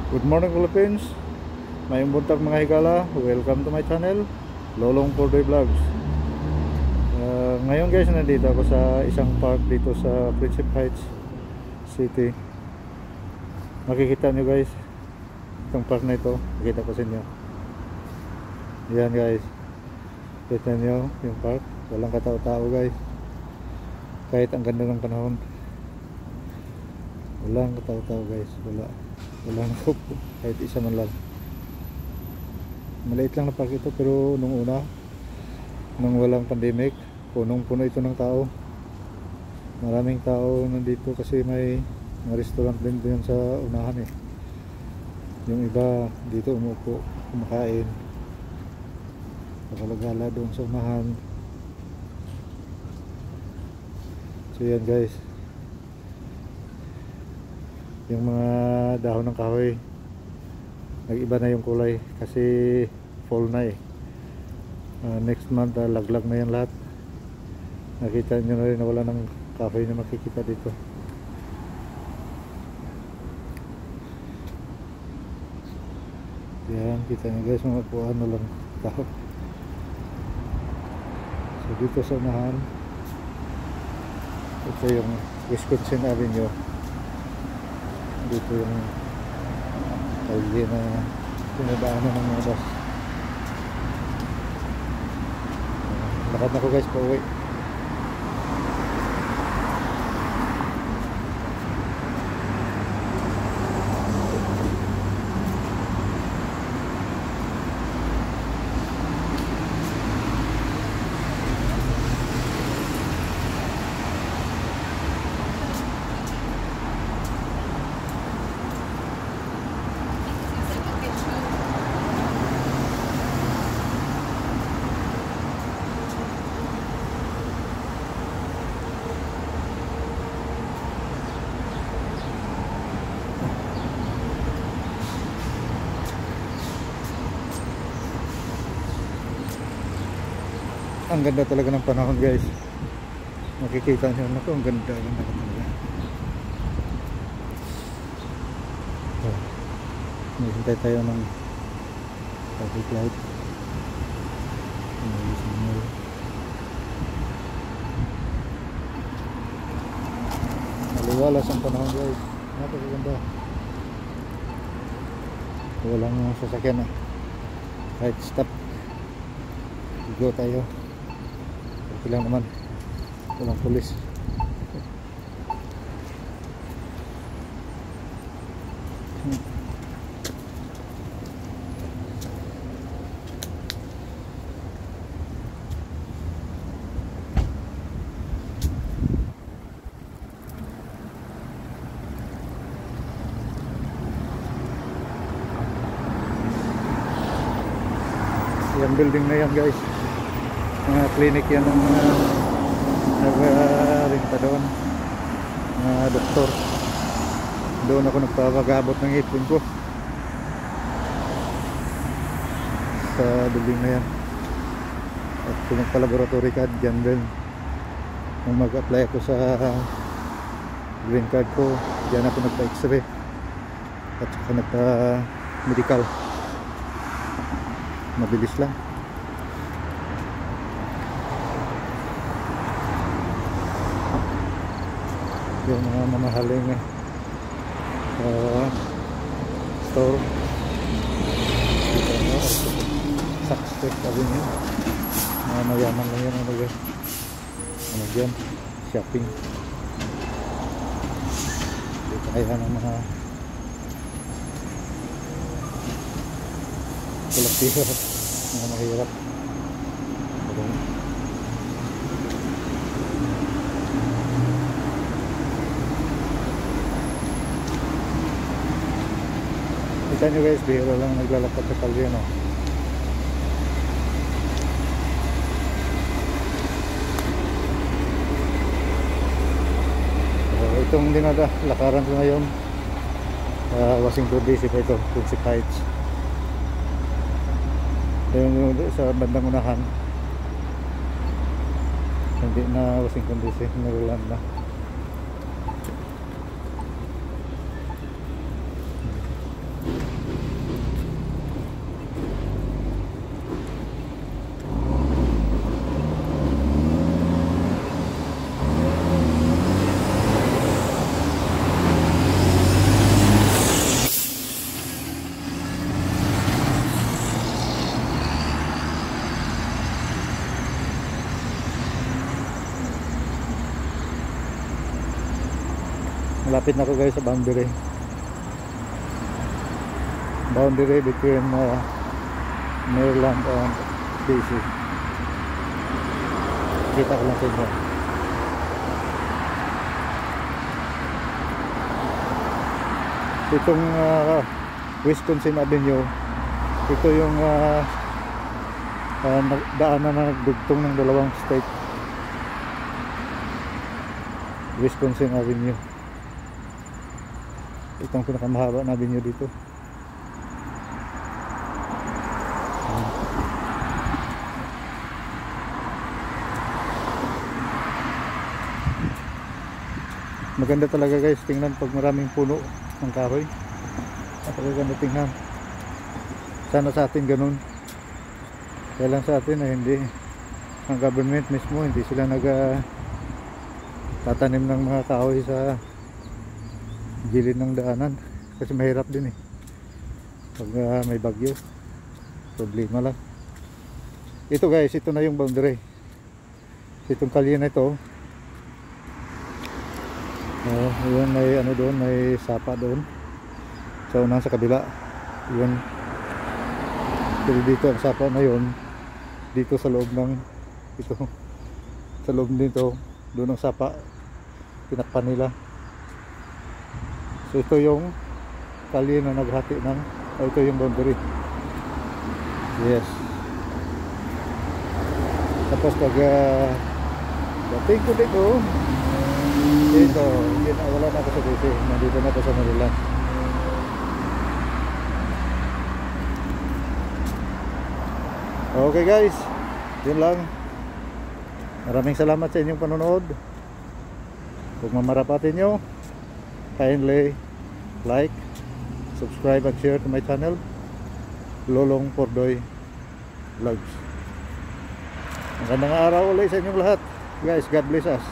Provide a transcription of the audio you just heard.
Good morning Philippines. Mayong buntag mga higala. Welcome to my channel, Lolong Pordoy Vlogs. Ngayon guys, nandito ako sa isang park dito sa Prinsip Heights City. Makikita nyo guys, itong park na ito, makita ko sa inyo. Yan guys, kita nyo yung park. Walang katao-tao guys, kahit ang ganda ng panahon. Walang katao-tao guys, walang nakaupo kahit isa man lang. Maliit lang na park ito, pero nung walang pandemic, punong-puno ito ng tao. Maraming tao nandito kasi may mga restaurant din doon sa unahan eh. Yung iba dito umupo, kumakain, nakalagala doon sa unahan. So yan guys, yung mga dahon ng kahoy nag-iba na yung kulay kasi fall na eh. Next month laglag na yan lahat. Nakita nyo na rin na wala ng kahoy na makikita dito. Yan, kita nyo guys, mga puan na lang kahoy. So dito sa unahan, ito yung Wisconsin Avenue. Dito yung kalye na pinadaanan ng mga bus. Lakad na ko guys, pauwi. Ang ganda talaga ng panahon guys. Makikita nyo na ko, ang ganda talaga. So, hintay tayo ng traffic light. Maliwalas ang panahon guys. Napakaganda. Walang sasakyan eh. Right stop. Go tayo. Okay lang naman, walang pulis. Yung building na yan guys, mga clinic yan ng mga nag-rinta doon, mga doktor. Doon ako nagpapag-abot ng ipin ko sa building na yan. At kung magpa-laboratory card dyan din, nung mag-apply ako sa green card ko, dyan ako nagpa-x-ray at saka nagpa-medical. Mabilis lang. Yung mga mamahaling store dito na Success Avenue, mga mayaman lang yan ano dyan, shopping dito kaya ng mga kolektibo, mga mahirap. Kita nyo guys, bihira lang naglalakad sa kalye, no? Itong lakaran ko ngayon, Washington DC pa ito, Prinsip Heights. Yung sa bandang unahan, hindi na Washington DC, Maryland na. Malapit na ako guys sa boundary between Maryland and DC. Kita ko lang sa inyo. Itong Wisconsin Avenue, ito yung daanan na nagdugtong ng dalawang state. Wisconsin Avenue, itong pinakamahaba na avenue dito. Maganda talaga guys tingnan pag maraming puno ng kahoy. Napakaganda tingnan. Sana sa atin ganun. Kaya lang sa atin ay hindi. Ang government mismo hindi sila tatanim ng mga kahoy sa gilid ng daanan. Kasi mahirap din eh. Pag may bagyo, problema lang. Ito guys, ito na yung boundary. Itong kalye na ito. Yun, may ano doon, may sapa doon sa unang sa kabila. Yun, pero dito ang sapa na yun, dito sa loob ng ito, sa loob dito, doon ang sapa tinakpan nila. So ito yung kalye na naghati ng ito yung boundary. Yes. Tapos pag dating ko dito wala na ako sa DC, nandito na ako sa Maryland. Okay guys, yun lang. Maraming salamat sa inyong panonood. Kung mamarapatin nyo, kindly like, subscribe and share to my channel, Lolong Pordoy Vlogs. Magandang araw ulit sa inyong lahat guys. God bless us.